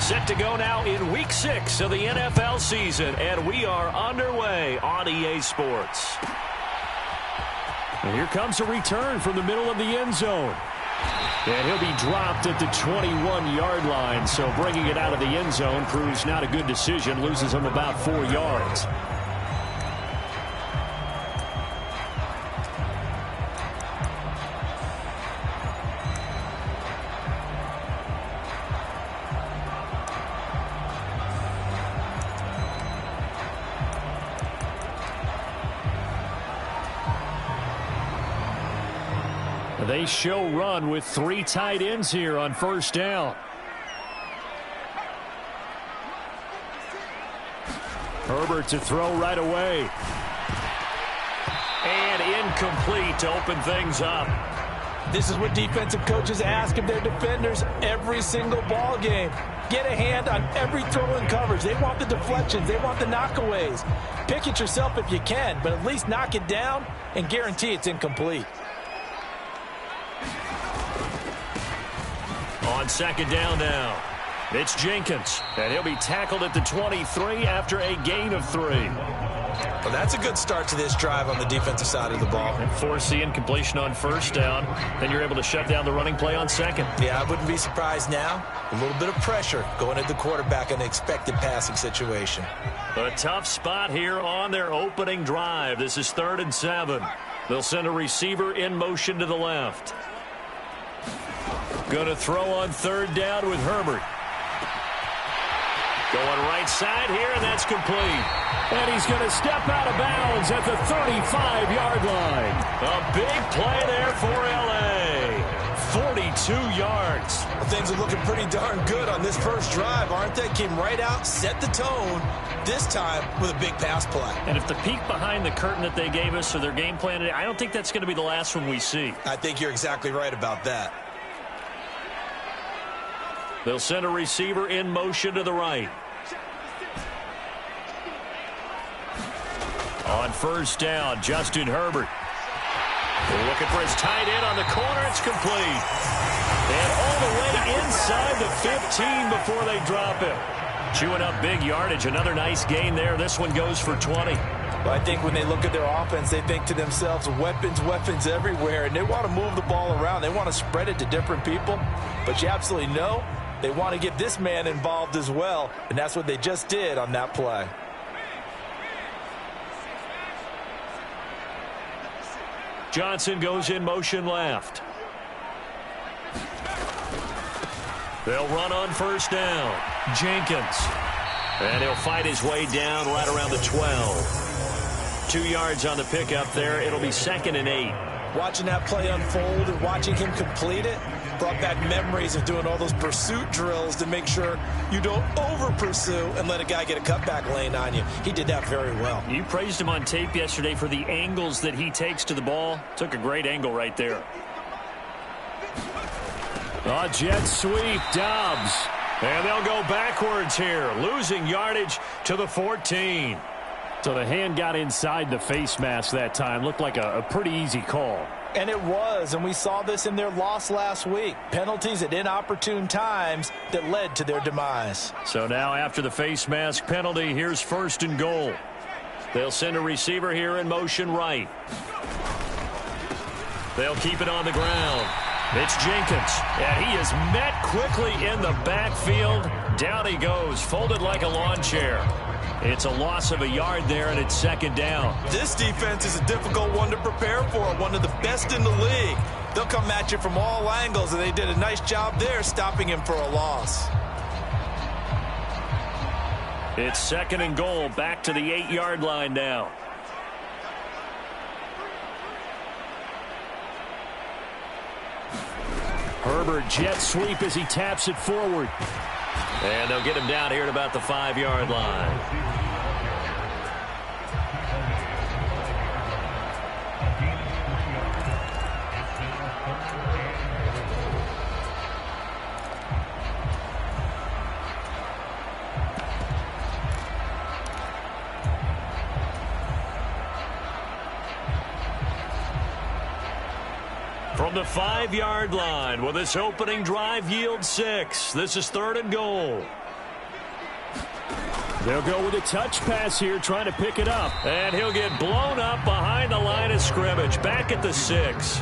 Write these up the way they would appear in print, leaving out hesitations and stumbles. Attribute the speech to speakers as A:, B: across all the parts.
A: Set to go now in Week 6 of the NFL season, and we are underway on EA Sports.
B: And here comes a return from the middle of the end zone. And he'll be dropped at the 21-yard line, so bringing it out of the end zone proves not a good decision, loses him about 4 yards. They show run with 3 tight ends here on first down. Herbert to throw right away.
A: And incomplete to open things up.
C: This is what defensive coaches ask of their defenders every single ball game. Get a hand on every throw in coverage. They want the deflections. They want the knockaways. Pick it yourself if you can, but at least knock it down and guarantee it's incomplete.
A: On second down now, it's Jenkins, and he'll be tackled at the 23 after a gain of 3.
C: Well, that's a good start to this drive on the defensive side of the ball.
A: And force the incompletion on first down, then you're able to shut down the running play on second.
C: Yeah, I wouldn't be surprised now. A little bit of pressure going at the quarterback in an expected passing situation.
A: A tough spot here on their opening drive. This is 3rd and 7. They'll send a receiver in motion to the left. Going to throw on 3rd down with Herbert. Going right side here, and that's complete.
B: And he's going to step out of bounds at the 35-yard line.
A: A big play there for L.A. 42 yards.
C: Well, things are looking pretty darn good on this first drive, aren't they? Came right out, set the tone, this time with a big pass play.
A: And if the peek behind the curtain that they gave us or their game plan today, I don't think that's going to be the last one we see.
C: I think you're exactly right about that.
A: They'll send a receiver in motion to the right. On first down, Justin Herbert. Looking for his tight end on the corner. It's complete. And all the way inside the 15 before they drop him. Chewing up big yardage. Another nice gain there. This one goes for 20.
C: Well, I think when they look at their offense, they think to themselves, weapons everywhere. And they want to move the ball around. They want to spread it to different people. But you absolutely know they want to get this man involved as well. And that's what they just did on that play.
A: Johnson goes in motion left. They'll run on first down. Jenkins. And he'll fight his way down right around the 12. 2 yards on the pickup there. It'll be 2nd and 8.
C: Watching that play unfold and watching him complete it brought back memories of doing all those pursuit drills to make sure you don't over-pursue and let a guy get a cutback lane on you. He did that very well.
A: You praised him on tape yesterday for the angles that he takes to the ball. Took a great angle right there.
B: A jet sweep, Dobbs.
A: And they'll go backwards here, losing yardage to the 14.
B: So the hand got inside the face mask that time. Looked like a pretty easy call.
C: And it was, and we saw this in their loss last week. Penalties at inopportune times that led to their demise.
A: So now after the face mask penalty, here's 1st and goal. They'll send a receiver here in motion right. They'll keep it on the ground. It's Jenkins, and he is met quickly in the backfield. Down he goes, folded like a lawn chair. It's a loss of a yard there, and it's 2nd down.
C: This defense is a difficult one to prepare for, one of the best in the league. They'll come at you from all angles, and they did a nice job there stopping him for a loss.
A: It's 2nd and goal, back to the 8-yard line now.
B: Herbert jet sweep as he taps it forward.
A: And they'll get him down here at about the 5-yard line. From the 5-yard line, will this opening drive yield 6? This is 3rd and goal.
B: They'll go with a touch pass here, trying to pick it up.
A: And he'll get blown up behind the line of scrimmage, back at the 6.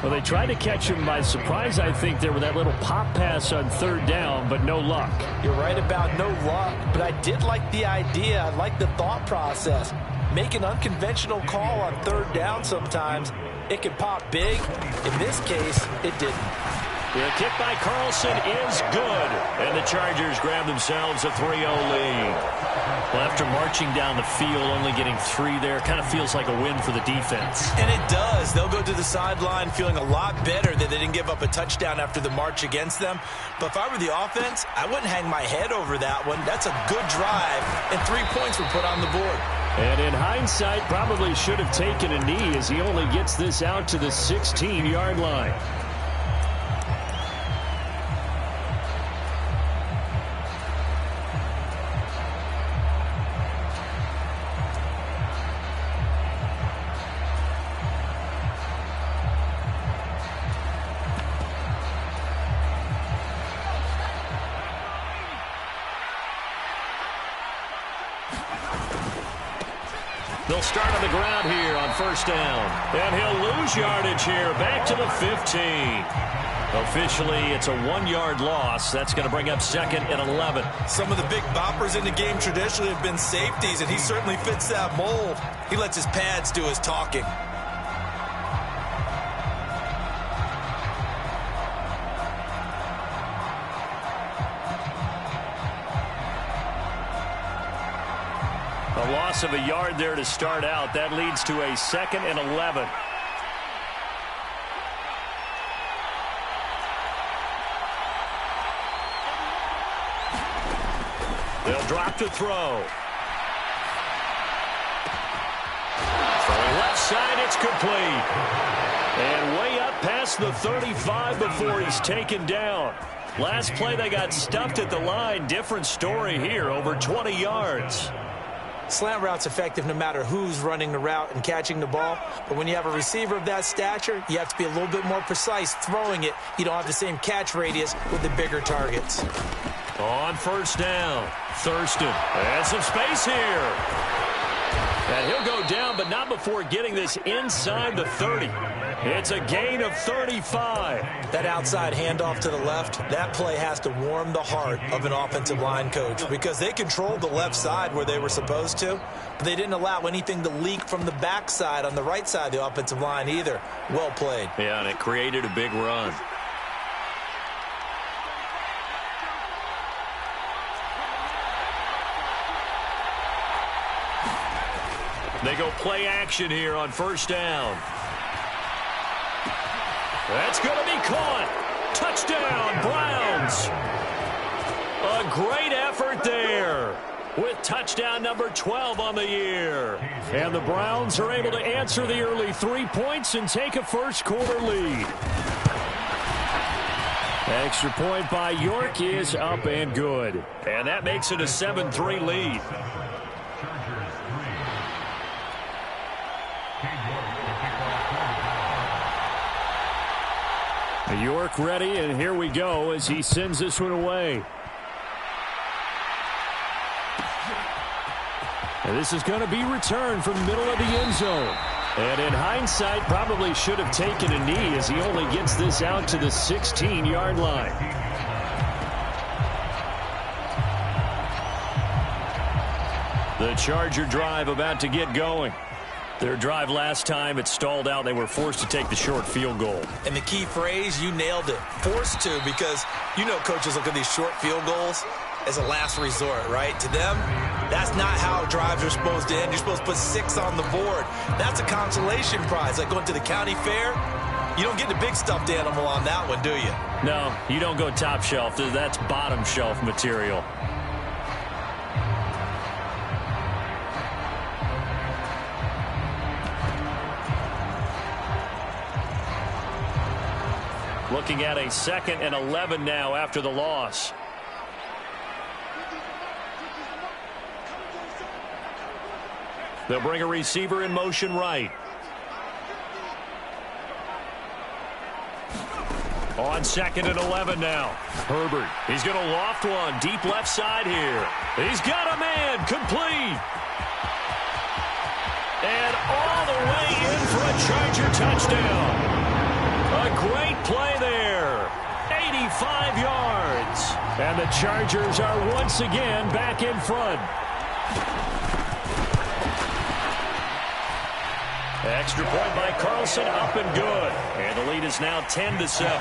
B: Well, they tried to catch him by surprise, I think, there with that little pop pass on 3rd down, but no luck.
C: You're right about no luck, but I did like the idea. I like the thought process. Make an unconventional call on 3rd down sometimes. It can pop big. In this case, it didn't.
A: The kick by Carlson is good, and the Chargers grab themselves a 3-0 lead.
D: Well, after marching down the field, only getting 3 there, kind of feels like a win for the defense.
C: And it does. They'll go to the sideline feeling a lot better that they didn't give up a touchdown after the march against them. But if I were the offense, I wouldn't hang my head over that one. That's a good drive, and 3 points were put on the board.
B: And in hindsight, probably should have taken a knee as he only gets this out to the 16-yard line.
A: They'll start on the ground here on 1st down. And he'll lose yardage here, back to the 15. Officially, it's a 1-yard loss. That's going to bring up 2nd and 11.
C: Some of the big boppers in the game traditionally have been safeties, and he certainly fits that mold. He lets his pads do his talking.
A: A loss of a yard there to start out. That leads to a 2nd and 11. They'll drop to throw. Throwing left side, it's complete. And way up past the 35 before he's taken down. Last play, they got stuffed at the line. Different story here, over 20 yards.
C: Slant route's effective no matter who's running the route and catching the ball. But when you have a receiver of that stature, you have to be a little bit more precise throwing it. You don't have the same catch radius with the bigger targets.
A: On 1st down, Thurston. And some space here. And he'll go down, but not before getting this inside the 30. It's a gain of 35.
C: That outside handoff to the left, that play has to warm the heart of an offensive line coach because they controlled the left side where they were supposed to, but they didn't allow anything to leak from the backside on the right side of the offensive line either. Well played.
A: Yeah, and it created a big run. They go play action here on 1st down. That's going to be caught. Touchdown, Browns. A great effort there with touchdown number 12 on the year.
B: And the Browns are able to answer the early 3 points and take a 1st quarter lead. Extra point by York is up and good.
A: And that makes it a 7-3 lead.
B: York ready, and here we go as he sends this one away. And this is going to be returned from the middle of the end zone. And in hindsight, probably should have taken a knee as he only gets this out to the 16-yard line.
A: The Charger drive about to get going. Their drive last time, it stalled out. They were forced to take the short field goal.
C: And the key phrase, you nailed it. Forced to, because you know coaches look at these short field goals as a last resort, right? To them, that's not how drives are supposed to end. You're supposed to put 6 on the board. That's a consolation prize. Like going to the county fair, you don't get the big stuffed animal on that one, do you?
A: No, you don't go top shelf. That's bottom shelf material. Looking at a 2nd and 11 now after the loss. They'll bring a receiver in motion right. On 2nd and 11 now. Herbert, he's going to loft one deep left side here. He's got a man, complete. And all the way in for a Charger touchdown. A great play there. 85 yards.
B: And the Chargers are once again back in front.
A: Extra point by Carlson, up and good. And the lead is now 10-7.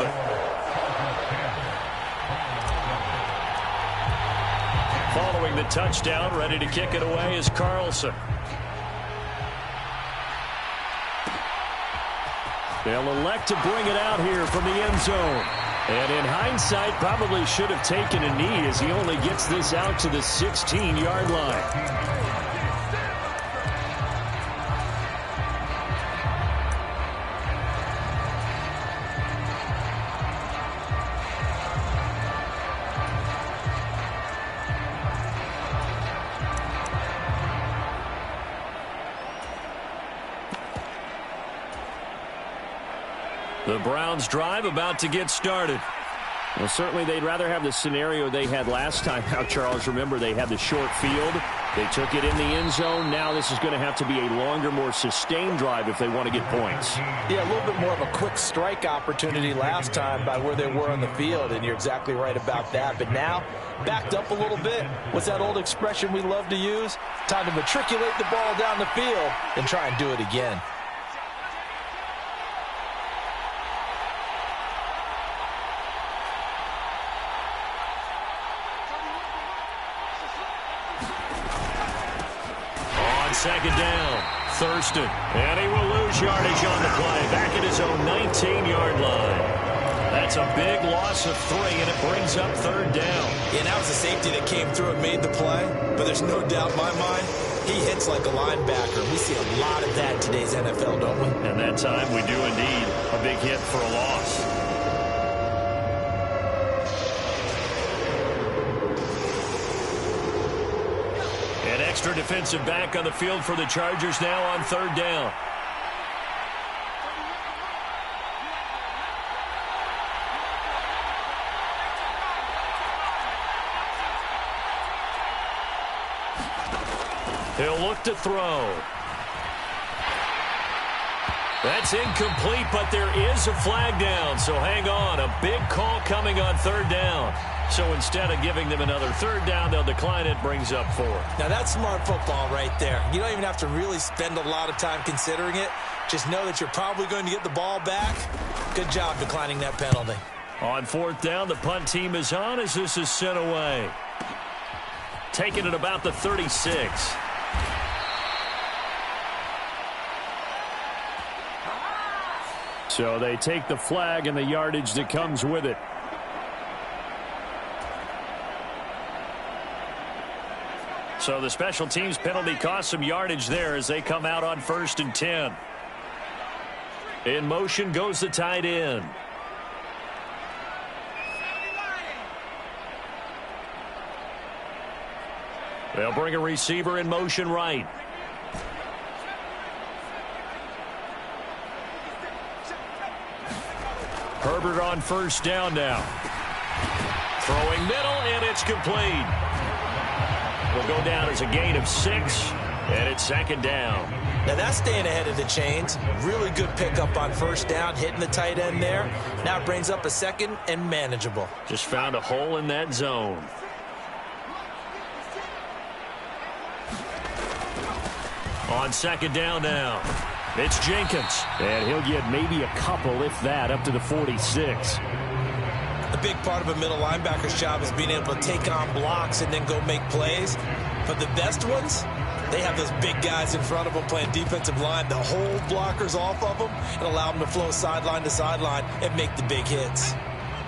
A: Following the touchdown, ready to kick it away is Carlson.
B: They'll elect to bring it out here from the end zone. And in hindsight, probably should have taken a knee as he only gets this out to the 16-yard line.
A: The Browns drive about to get started.
B: Well, certainly they'd rather have the scenario they had last time out, Charles. Remember, they had the short field. They took it in the end zone. Now this is going to have to be a longer, more sustained drive if they want to get points.
C: Yeah, a little bit more of a quick strike opportunity last time by where they were on the field, and you're exactly right about that. But now, backed up a little bit. What's that old expression we love to use? Time to matriculate the ball down the field and try and do it again.
A: Second down, Thurston. And he will lose yardage on the play. Back at his own 19-yard line. That's a big loss of 3, and it brings up 3rd down.
C: Yeah, that was a safety that came through and made the play. But there's no doubt in my mind, he hits like a linebacker. We see a lot of that in today's NFL, don't we?
A: And that time we do indeed. A big hit for a loss. Extra defensive back on the field for the Chargers now on 3rd down. He'll look to throw. That's incomplete, but there is a flag down, so hang on. A big call coming on 3rd down. So instead of giving them another 3rd down, they'll decline it, brings up 4.
C: Now that's smart football right there. You don't even have to really spend a lot of time considering it. Just know that you're probably going to get the ball back. Good job declining that penalty.
A: On 4th down, the punt team is on as this is sent away. Taking it about the 36.
B: So they take the flag and the yardage that comes with it.
A: So the special teams penalty cost some yardage there as they come out on 1st and 10. In motion goes the tight end. They'll bring a receiver in motion right. Herbert on 1st down now. Throwing middle, and it's complete. Will go down as a gain of 6, and it's 2nd down.
C: Now that's staying ahead of the chains. Really good pickup on 1st down, hitting the tight end there. Now it brings up a 2nd and manageable.
A: Just found a hole in that zone. On 2nd down now. It's Jenkins.
B: And he'll get maybe a couple, if that, up to the 46.
C: A big part of a middle linebacker's job is being able to take on blocks and then go make plays. But the best ones, they have those big guys in front of them playing defensive line to hold blockers off of them and allow them to flow sideline to sideline and make the big hits.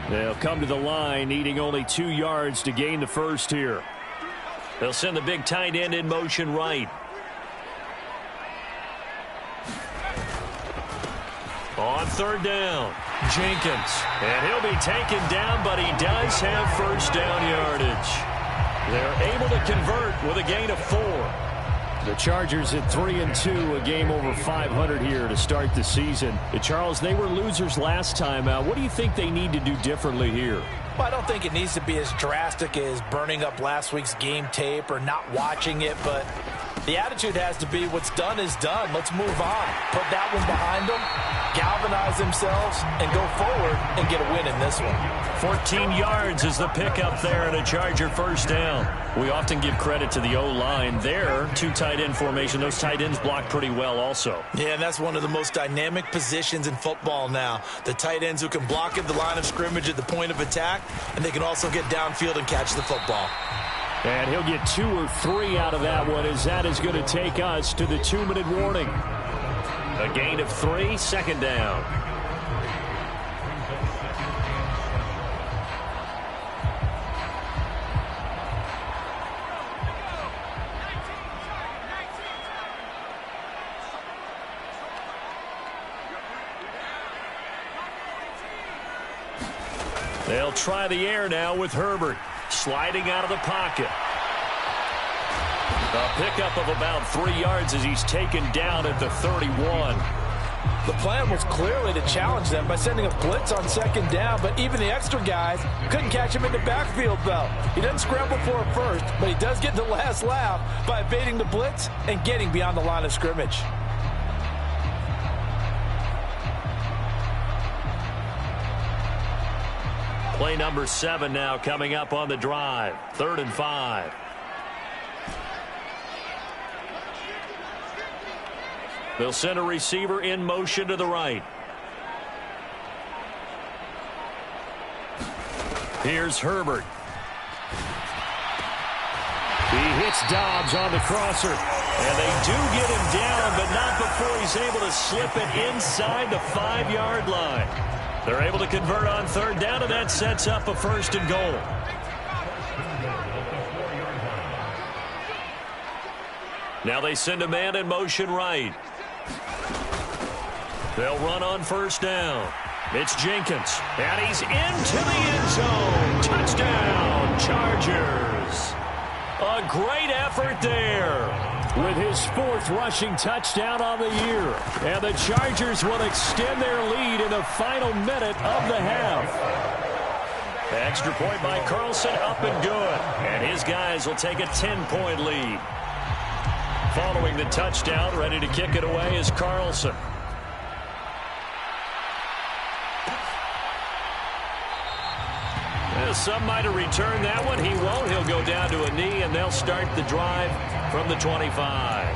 B: They'll come to the line, needing only 2 yards to gain the 1st here.
A: They'll send the big tight end in motion right. On 3rd down, Jenkins. And he'll be taken down, but he does have 1st down yardage. They're able to convert with a gain of 4.
B: The Chargers at 3-2, a game over 500 here to start the season. Charles, they were losers last time out. What do you think they need to do differently here?
C: Well, I don't think it needs to be as drastic as burning up last week's game tape or not watching it, but the attitude has to be what's done is done. Let's move on. Put that one behind them, galvanize themselves, and go forward and get a win in this one.
D: 14 yards is the pickup there and a Charger first down. We often give credit to the O-line there. Two tight end formation. Those tight ends block pretty well also.
C: Yeah, and that's one of the most dynamic positions in football now. The tight ends who can block at the line of scrimmage at the point of attack, and they can also get downfield and catch the football.
B: And he'll get 2 or 3 out of that one, as that is going to take us to the 2-minute warning.
D: A gain of 3, second down. They'll try the air now with Herbert. Sliding out of the pocket. A pickup of about 3 yards as he's taken down at the 31.
C: The plan was clearly to challenge them by sending a blitz on second down, but even the extra guys couldn't catch him in the backfield, though. He doesn't scramble for it first, but he does get the last laugh by evading the blitz and getting beyond the line of scrimmage.
D: Play number 7 now coming up on the drive. 3rd and 5. They'll send a receiver in motion to the right. Here's Herbert.
B: He hits Dobbs on the crosser.
D: And they do get him down, but not before he's able to slip it inside the 5-yard line. They're able to convert on 3rd down, and that sets up a 1st and goal. Now they send a man in motion right. They'll run on 1st down. It's Jenkins, and he's into the end zone. Touchdown, Chargers. A great effort there.
B: With his 4th rushing touchdown on the year. And the Chargers will extend their lead in the final minute of the half.
D: Extra point by Carlson, up and good. And his guys will take a 10-point lead. Following the touchdown, ready to kick it away is Carlson. Some might have returned that one. He won't. He'll go down to a knee, and they'll start the drive from the 25.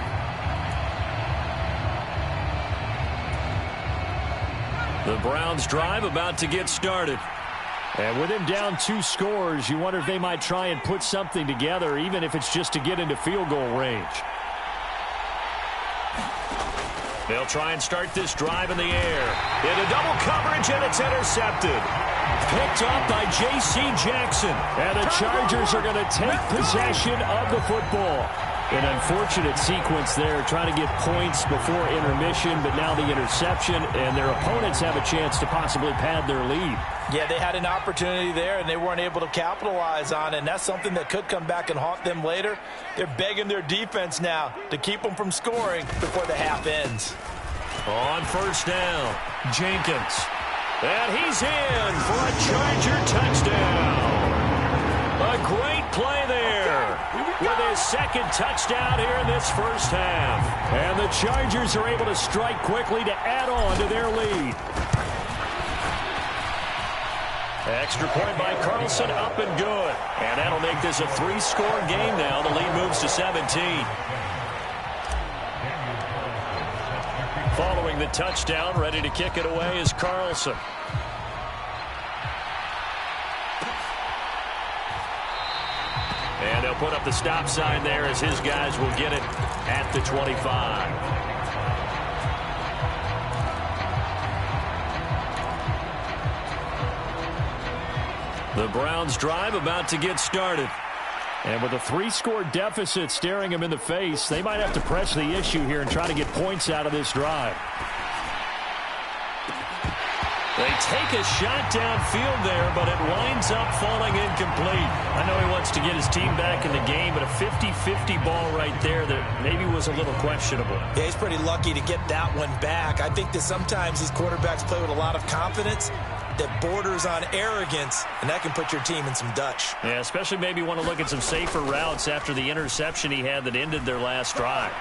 D: The Browns drive about to get started.
B: And with him down 2 scores, you wonder if they might try and put something together, even if it's just to get into field goal range.
D: They'll try and start this drive in the air. Into double coverage, and it's intercepted.
B: Picked up by J.C. Jackson. And the Chargers are going to take possession of the football. An unfortunate sequence there, trying to get points before intermission, but now the interception, and their opponents have a chance to possibly pad their lead.
C: Yeah, they had an opportunity there, and they weren't able to capitalize on it, and that's something that could come back and haunt them later. They're begging their defense now to keep them from scoring before the half ends.
D: On 1st down, Jenkins. And he's in for a Charger touchdown. A great play there with his 2nd touchdown here in this first half.
B: And the Chargers are able to strike quickly to add on to their lead.
D: Extra point by Carlson, up and good. And that'll make this a 3-score game now. The lead moves to 17. Following the touchdown, ready to kick it away is Carlson. And they'll put up the stop sign there as his guys will get it at the 25. The Browns drive about to get started.
B: And with a 3-score deficit staring them in the face, they might have to press the issue here and try to get points out of this drive.
D: They
A: They take a shot downfield there, but it winds up falling incomplete. I know he wants to get his team back in the game, but a 50-50 ball right there that maybe was a little questionable.
C: Yeah, he's pretty lucky to get that one back. I think that sometimes these quarterbacks play with a lot of confidence that borders on arrogance, and that can put your team in some Dutch.
A: Yeah, especially maybe want to look at some safer routes after the interception he had that ended their last drive.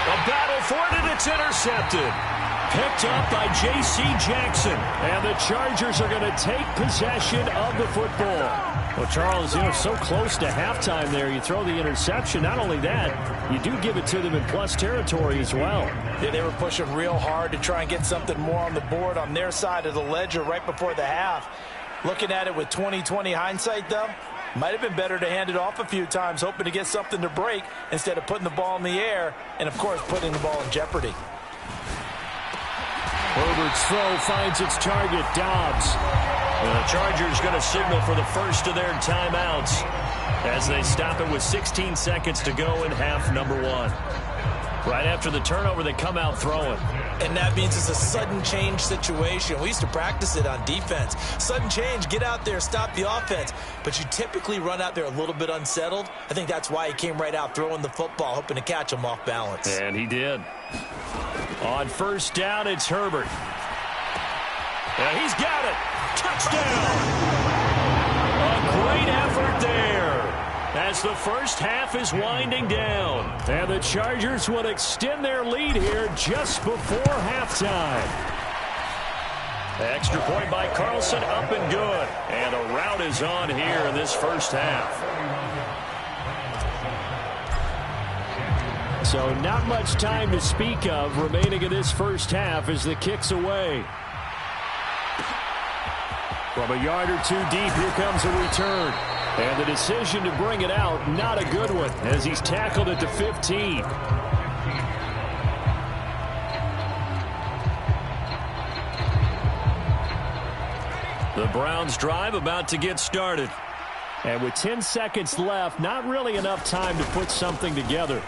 A: A battle for it, and it's intercepted. Picked up by J.C. Jackson.
B: And the Chargers are going to take possession of the football. Well, Charles, so close to halftime there. You throw the interception. Not only that, you do give it to them in plus territory as well.
C: Yeah, they were pushing real hard to try and get something more on the board on their side of the ledger right before the half. Looking at it with 20/20 hindsight, though, might have been better to hand it off a few times, hoping to get something to break instead of putting the ball in the air and, of course, putting the ball in jeopardy.
B: Herbert's throw finds its target, Dobbs.
A: The Chargers going to signal for the first of their timeouts as they stop it with 16 seconds to go in half number 1. Right after the turnover, they come out throwing.
C: And that means it's a sudden change situation. We used to practice it on defense. Sudden change, get out there, stop the offense. But you typically run out there a little bit unsettled. I think that's why he came right out throwing the football, hoping to catch him off balance.
A: And he did. On first down, it's Herbert. And he's got it. Touchdown. A great effort there as the first half is winding down.
B: And the Chargers will extend their lead here just before halftime.
A: Extra point by Carlson, up and good. And a rout is on here in this first half.
B: So not much time to speak of remaining in this first half as the kick's away. From a yard or two deep, here comes a return. And the decision to bring it out, not a good one, as he's tackled at the 15.
A: The Browns drive about to get started.
B: And with 10 seconds left, not really enough time to put something together.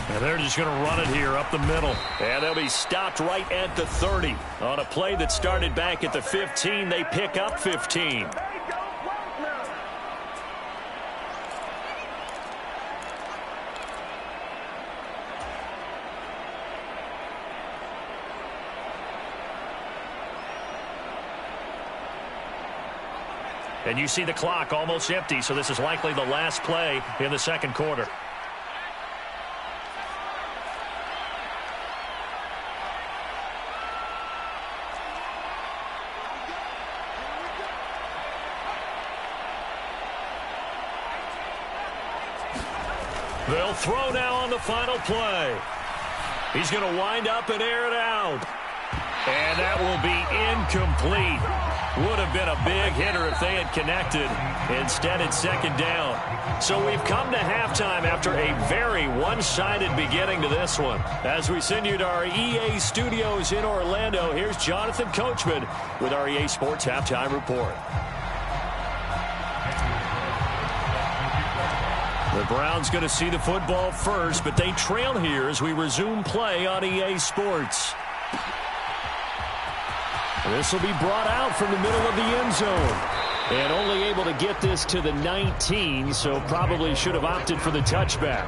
A: And they're just going to run it here up the middle. And they'll be stopped right at the 30. On a play that started back at the 15, they pick up 15. And you see the clock almost empty, so this is likely the last play in the second quarter. They'll throw now on the final play. He's going to wind up and air it out. And that will be incomplete. Would have been a big hitter if they had connected. Instead, it's second down. So we've come to halftime after a very one-sided beginning to this one. As we send you to our EA studios in Orlando, here's Jonathan Coachman with our EA Sports Halftime Report. The Browns going to see the football first, but they trail here as we resume play on EA Sports.
B: This will be brought out from the middle of the end zone. And only able to get this to the 19, so probably should have opted for the touchback.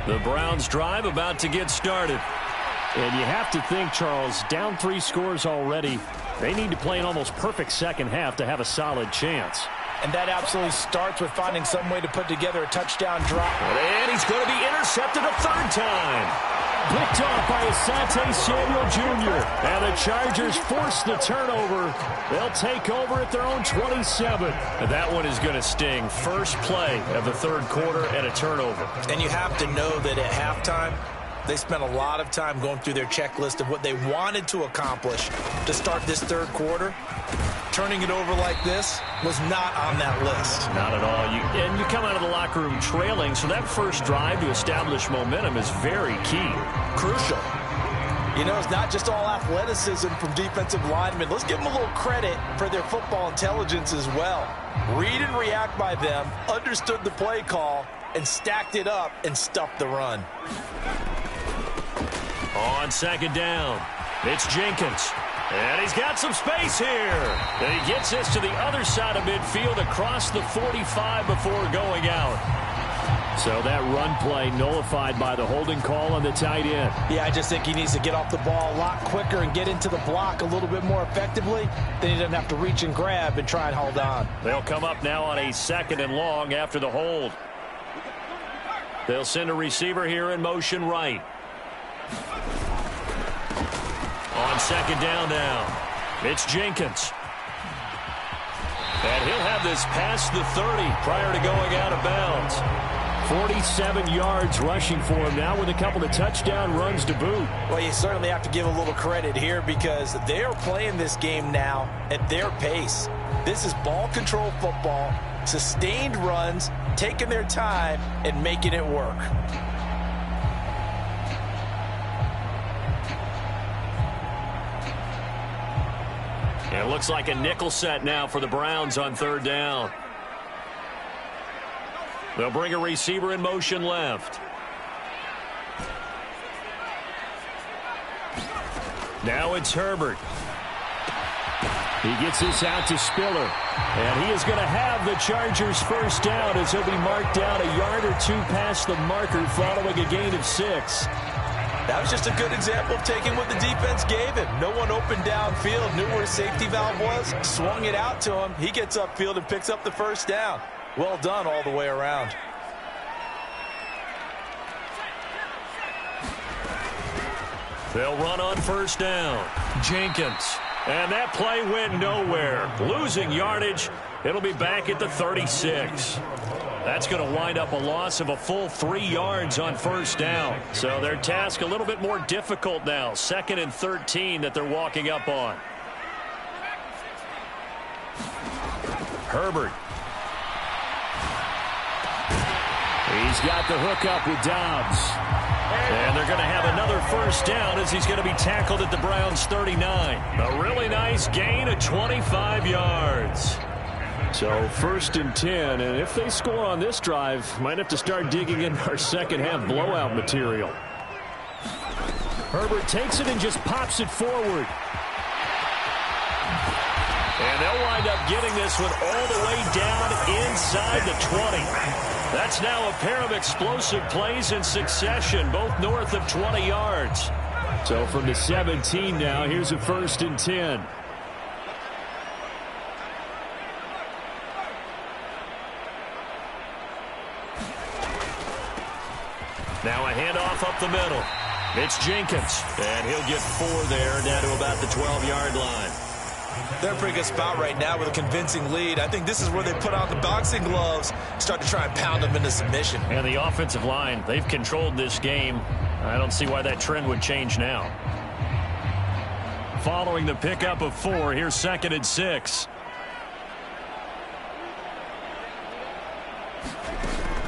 A: The Browns drive about to get started.
B: And you have to think, Charles, down 3 scores already. They need to play an almost perfect second half to have a solid chance.
C: And that absolutely starts with finding some way to put together a touchdown drop.
A: And he's going to be intercepted a third time.
B: Picked off by Asante Samuel Jr. And the Chargers force the turnover. They'll take over at their own 27.
A: And that one is going to sting. First play of the third quarter and a turnover.
C: And you have to know that at halftime, they spent a lot of time going through their checklist of what they wanted to accomplish to start this third quarter. Turning it over like this was not on that list.
A: Not at all. And you come out of the locker room trailing, so that first drive to establish momentum is very key.
C: Crucial. You know, it's not just all athleticism from defensive linemen. Let's give them a little credit for their football intelligence as well. Read and react by them, understood the play call, and stacked it up and stuffed the run.
A: On second down, it's Jenkins. And he's got some space here. And he gets this to the other side of midfield across the 45 before going out.
B: So that run play nullified by the holding call on the tight end.
C: Yeah, I just think he needs to get off the ball a lot quicker and get into the block a little bit more effectively. Then he doesn't have to reach and grab and try and hold on.
A: They'll come up now on a 2nd and long after the hold. They'll send a receiver here in motion right. On 2nd down now, it's Jenkins. And he'll have this past the 30 prior to going out of bounds.
B: 47 yards rushing for him now with a couple of touchdown runs to boot.
C: Well, you certainly have to give a little credit here because they are playing this game now at their pace. This is ball control football, sustained runs, taking their time and making it work.
A: And it looks like a nickel set now for the Browns on 3rd down. They'll bring a receiver in motion left. Now it's Herbert.
B: He gets this out to Spiller. And he is going to have the Chargers first down as he'll be marked down a yard or two past the marker following a gain of 6.
C: That was just a good example of taking what the defense gave him. No one open downfield, knew where his safety valve was, swung it out to him. He gets upfield and picks up the first down. Well done all the way around.
A: They'll run on 1st down. Jenkins. And that play went nowhere. Losing yardage. It'll be back at the 36. That's going to wind up a loss of a full 3 yards on 1st down. So their task a little bit more difficult now. 2nd and 13 that they're walking up on. Herbert.
B: He's got the hook up with Dobbs.
A: And they're going to have another first down as he's going to be tackled at the Browns 39. A really nice gain of 25 yards.
B: So 1st and 10, and if they score on this drive, might have to start digging in our second half blowout material. Herbert takes it and just pops it forward.
A: And they'll wind up getting this one all the way down inside the 20. That's now a pair of explosive plays in succession, both north of 20 yards.
B: So from the 17 now, here's a 1st and 10.
A: Now a handoff up the middle. It's Jenkins, and he'll get 4 there, down to about the 12-yard line.
C: They're in a pretty good spot right now with a convincing lead. I think this is where they put on the boxing gloves, start to try and pound them into submission.
A: And the offensive line, they've controlled this game. I don't see why that trend would change now. Following the pickup of 4, here's 2nd and 6.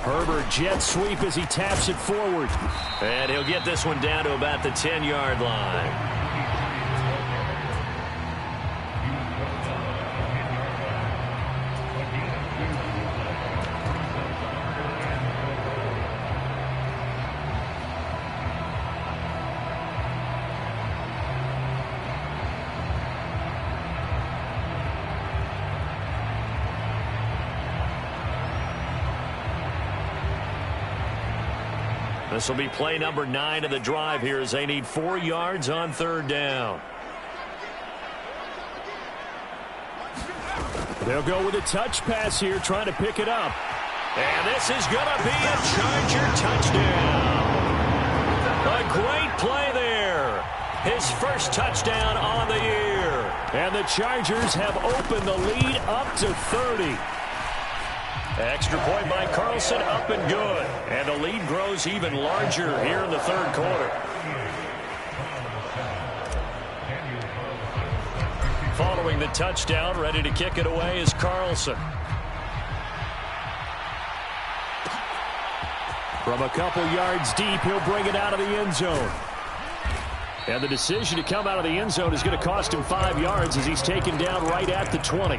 B: Herbert jet sweep as he taps it forward.
A: And he'll get this one down to about the 10-yard line. This will be play number 9 of the drive here as they need 4 yards on 3rd down.
B: They'll go with a touch pass here, trying to pick it up.
A: And this is going to be a Charger touchdown. A great play there. His first touchdown on the year.
B: And the Chargers have opened the lead up to 30.
A: Extra point by Carlson, up and good. And the lead grows even larger here in the 3rd quarter. Following the touchdown, ready to kick it away is Carlson.
B: From a couple yards deep, he'll bring it out of the end zone. And the decision to come out of the end zone is going to cost him 5 yards as he's taken down right at the 20.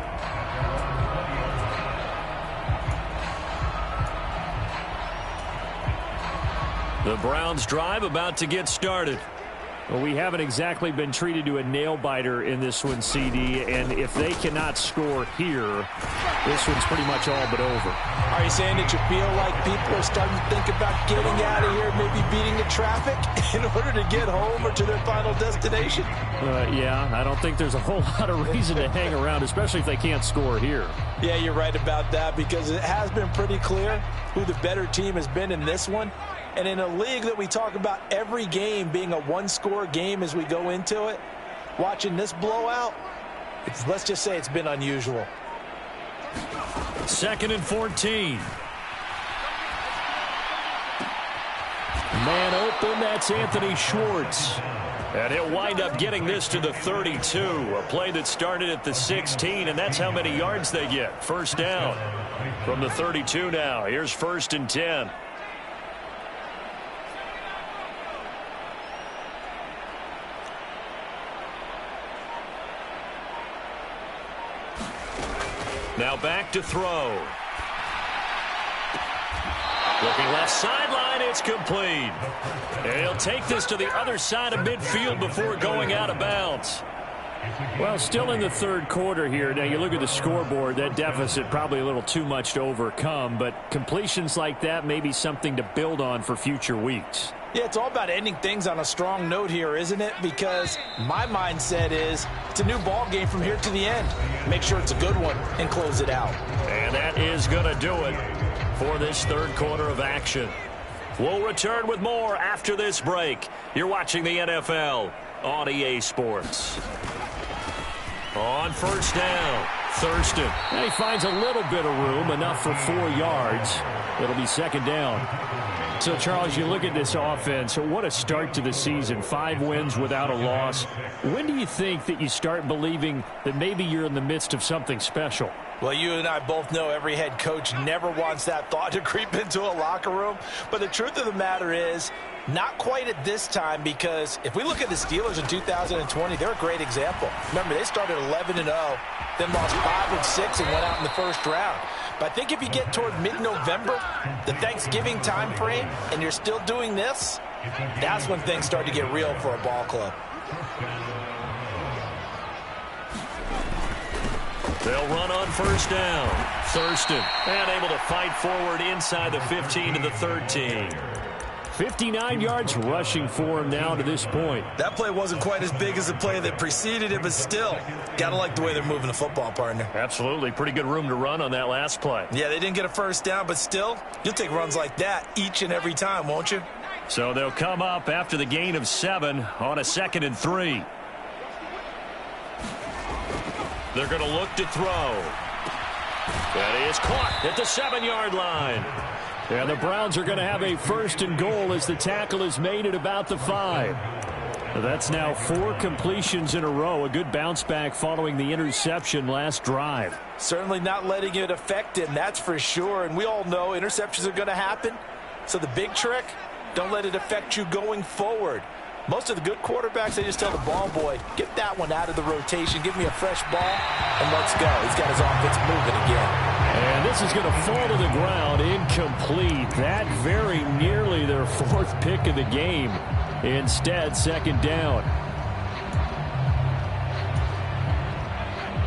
D: The Browns drive about to get started.
B: Well, we haven't exactly been treated to a nail-biter in this one, CD, and if they cannot score here, this one's pretty much all but over.
C: Are you saying that you feel like people are starting to think about getting out of here, maybe beating the traffic in order to get home or to their final destination?
B: Yeah, I don't think there's a whole lot of reason to hang around, especially if they can't score here.
C: Yeah, you're right about that because it has been pretty clear who the better team has been in this one. And in a league that we talk about every game being a one-score game as we go into it, watching this blowout, let's just say it's been unusual.
D: 2nd and 14.
B: Man open, that's Anthony Schwartz.
D: And he'll wind up getting this to the 32. A play that started at the 16, and that's how many yards they get. First down from the 32 now. Here's 1st and 10. Now back to throw. Looking left sideline, it's complete. And he'll take this to the other side of midfield before going out of bounds.
B: Well, still in the third quarter here. Now, you look at the scoreboard, that deficit probably a little too much to overcome, but completions like that may be something to build on for future weeks.
C: Yeah, it's all about ending things on a strong note here, isn't it? Because my mindset is it's a new ball game from here to the end. Make sure it's a good one and close it out.
D: And that is going to do it for this third quarter of action. We'll return with more after this break. You're watching the NFL on EA Sports. On first down, Thurston.
B: And he finds a little bit of room, enough for 4 yards. It'll be 2nd down. So, Charles, you look at this offense, what a start to the season. 5 wins without a loss. When do you think that you start believing that maybe you're in the midst of something special?
C: Well, you and I both know every head coach never wants that thought to creep into a locker room. But the truth of the matter is, not quite at this time, because if we look at the Steelers in 2020, they're a great example. Remember, they started 11-0, then lost 5-6 and went out in the first round. But I think if you get toward mid-November, the Thanksgiving time frame, and you're still doing this, that's when things start to get real for a ball club.
D: They'll run on first down. Thurston, and able to fight forward inside the 15 to the 13.
B: 59 yards rushing for him now to this point.
C: That play wasn't quite as big as the play that preceded it, but still, got to like the way they're moving the football, partner.
D: Absolutely. Pretty good room to run on that last play.
C: Yeah, they didn't get a first down, but still, you'll take runs like that each and every time, won't you?
D: So they'll come up after the gain of 7 on a 2nd and 3. They're going to look to throw. That is caught at the 7-yard line.
B: And the Browns are going to have a 1st and goal as the tackle is made at about the 5. That's now 4 completions in a row. A good bounce back following the interception last drive.
C: Certainly not letting it affect him, that's for sure. And we all know interceptions are going to happen. So the big trick, don't let it affect you going forward. Most of the good quarterbacks, they just tell the ball boy, get that one out of the rotation, give me a fresh ball, and let's go. He's got his offense moving again.
B: And this is going to fall to the ground, incomplete. That very nearly their 4th pick of the game. Instead, 2nd down.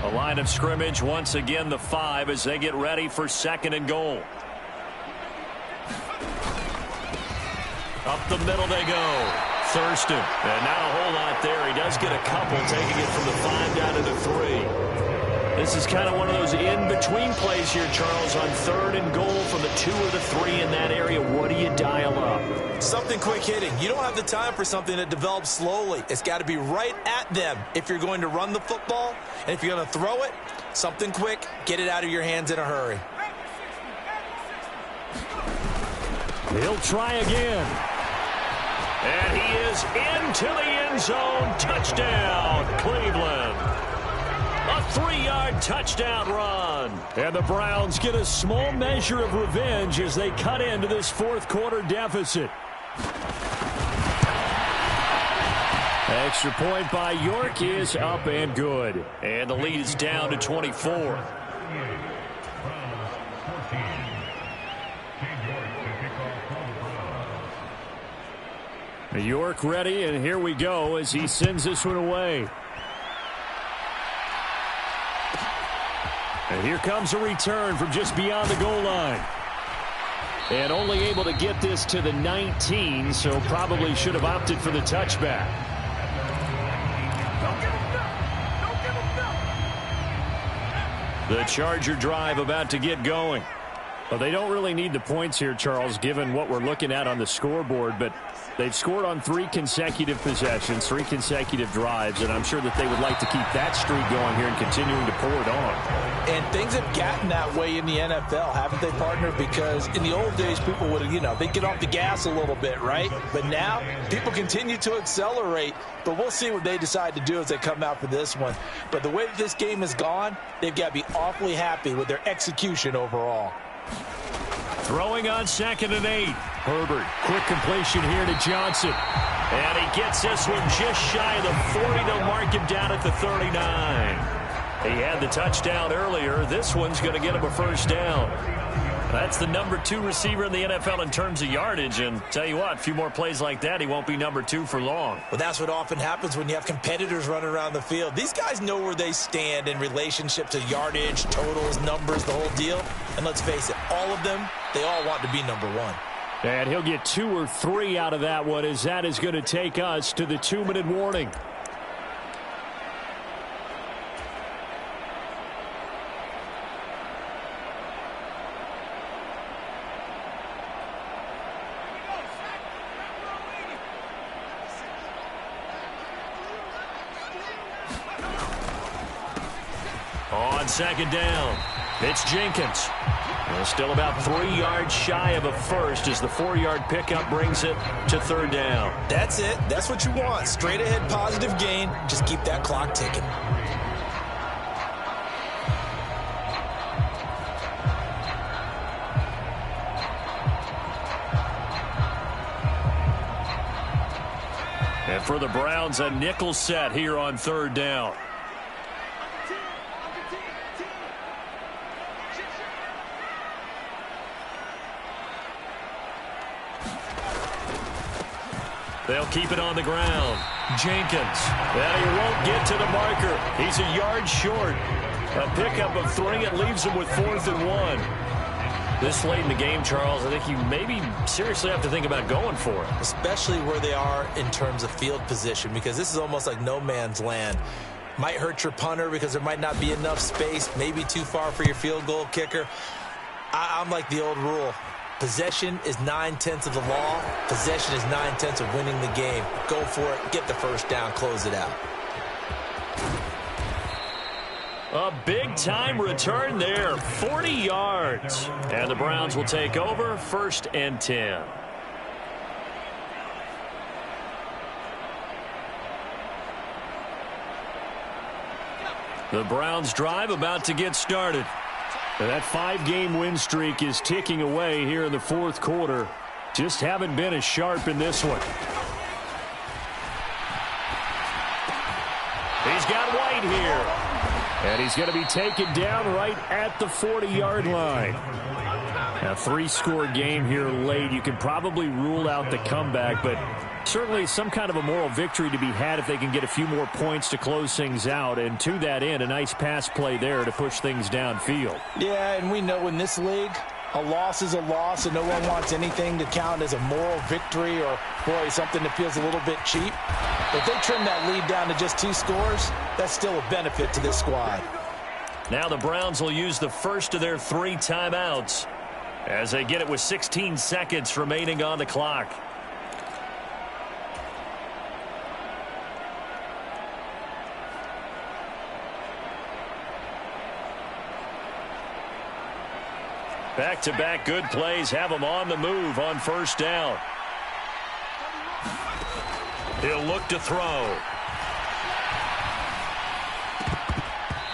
D: A line of scrimmage, once again the 5 as they get ready for 2nd and goal. Up the middle they go. Thurston, and not a whole lot there. He does get a couple, taking it from the 5 down to the 3. This is kind of one of those in-between plays here, Charles, on 3rd and goal from the 2 or the 3 in that area. What do you dial up?
C: Something quick hitting. You don't have the time for something that develops slowly. It's got to be right at them if you're going to run the football. And if you're going to throw it, something quick, get it out of your hands in a hurry.
B: He'll try again.
D: And he is into the end zone. Touchdown, Cleveland. A 3-yard touchdown run.
B: And the Browns get a small measure of revenge as they cut into this 4th quarter deficit. Extra point by York is up and good.
A: And the lead is down to 24.
B: York ready, and here we go as he sends this one away. And here comes a return from just beyond the goal line. And only able to get this to the 19, so probably should have opted for the touchback.
A: The Charger drive about to get going.
B: Well, they don't really need the points here, Charles, given what we're looking at on the scoreboard, but they've scored on 3 consecutive possessions, 3 consecutive drives, and I'm sure that they would like to keep that streak going here and continuing to pour it on.
C: And things have gotten that way in the NFL, haven't they, partner? Because in the old days, people would have, they'd get off the gas a little bit, right? But now, people continue to accelerate, but we'll see what they decide to do as they come out for this one. But the way that this game has gone, they've got to be awfully happy with their execution overall.
A: Throwing on 2nd and 8.
B: Herbert, quick completion here to Johnson.
A: And he gets this one just shy of the 40. They'll mark him down at the 39. He had the touchdown earlier. This one's going to get him a first down. That's the number 2 receiver in the NFL in terms of yardage. And tell you what, a few more plays like that, he won't be number 2 for long.
C: Well, that's what often happens when you have competitors running around the field. These guys know where they stand in relationship to yardage, totals, numbers, the whole deal. And let's face it, all of them, they all want to be number 1.
B: And he'll get 2 or 3 out of that one, as that is going to take us to the 2-minute warning.
A: On 2nd down, it's Jenkins. Still about 3 yards shy of a first as the 4-yard pickup brings it to 3rd down.
C: That's it. That's what you want. Straight ahead positive gain. Just keep that clock ticking.
A: And for the Browns, a nickel set here on 3rd down. They'll keep it on the ground. Jenkins. And he won't get to the marker. He's a yard short. A pickup of 3. It leaves him with 4th and 1. This late in the game, Charles, I think you maybe seriously have to think about going for it.
C: Especially where they are in terms of field position, because this is almost like no man's land. Might hurt your punter because there might not be enough space, maybe too far for your field goal kicker. I'm like the old rule. Possession is 9/10 of the law. Possession is 9/10 of winning the game. Go for it. Get the first down. Close it out.
A: A big-time return there. 40 yards. And the Browns will take over 1st and 10. The Browns drive about to get started.
B: That 5-game win streak is ticking away here in the 4th quarter. Just haven't been as sharp in this one.
A: He's got White here.
B: And he's going to be taken down right at the 40-yard line. A 3-score game here late. You can probably rule out the comeback, but certainly some kind of a moral victory to be had if they can get a few more points to close things out. And to that end, a nice pass play there to push things downfield.
C: Yeah, and we know in this league, a loss is a loss, and no one wants anything to count as a moral victory or, boy, something that feels a little bit cheap. If they trim that lead down to just 2 scores, that's still a benefit to this squad.
A: Now the Browns will use the first of their 3 timeouts as they get it with 16 seconds remaining on the clock. Back-to-back good plays have them on the move on 1st down. He'll look to throw.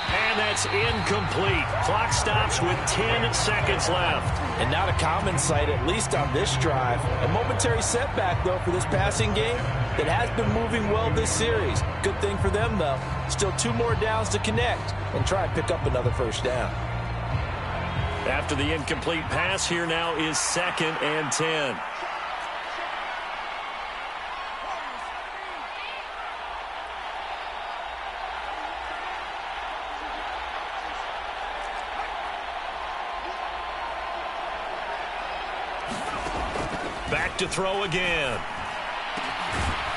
A: And that's incomplete. Clock stops with 10 seconds left.
C: And not a common sight, at least on this drive. A momentary setback, though, for this passing game. that has been moving well this series. Good thing for them, though. Still 2 more downs to connect and try and pick up another first down.
A: After the incomplete pass, here now is 2nd and 10. Back to throw again.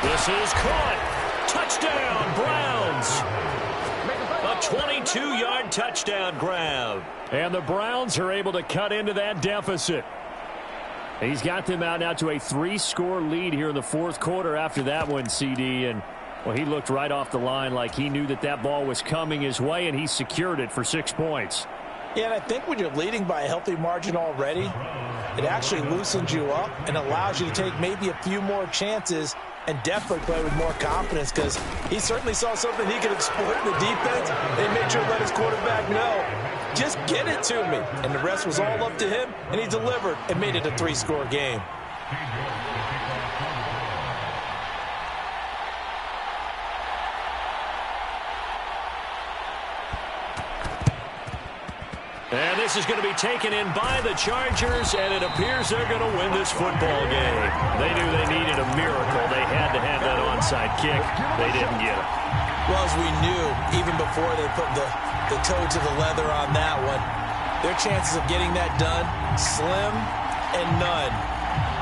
A: This is caught. Touchdown, Browns. A 22-yard touchdown grab.
B: And the Browns are able to cut into that deficit. He's got them out now to a 3-score lead here in the 4th quarter after that one, CD. And, well, he looked right off the line like he knew that that ball was coming his way, and he secured it for 6 points.
C: Yeah, and I think when you're leading by a healthy margin already, it actually loosens you up and allows you to take maybe a few more chances and definitely play with more confidence, because he certainly saw something he could exploit in the defense and made sure to let his quarterback know, just get it to me. And the rest was all up to him, and he delivered and made it a 3-score game.
A: And this is going to be taken in by the Chargers, and it appears they're going to win this football game. They knew they needed a miracle. They had to have that onside kick. They didn't get it.
C: Well, as we knew, even before they put the toe to the leather on that one, their chances of getting that done, slim and none.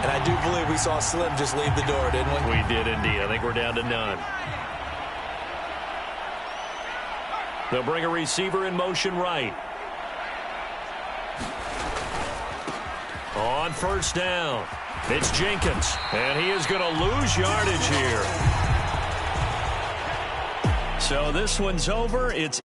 C: And I do believe we saw Slim just leave the door, didn't we?
A: We did indeed. I think we're down to none. They'll bring a receiver in motion right. On first down, it's Jenkins, and he is going to lose yardage here. So this one's over. It's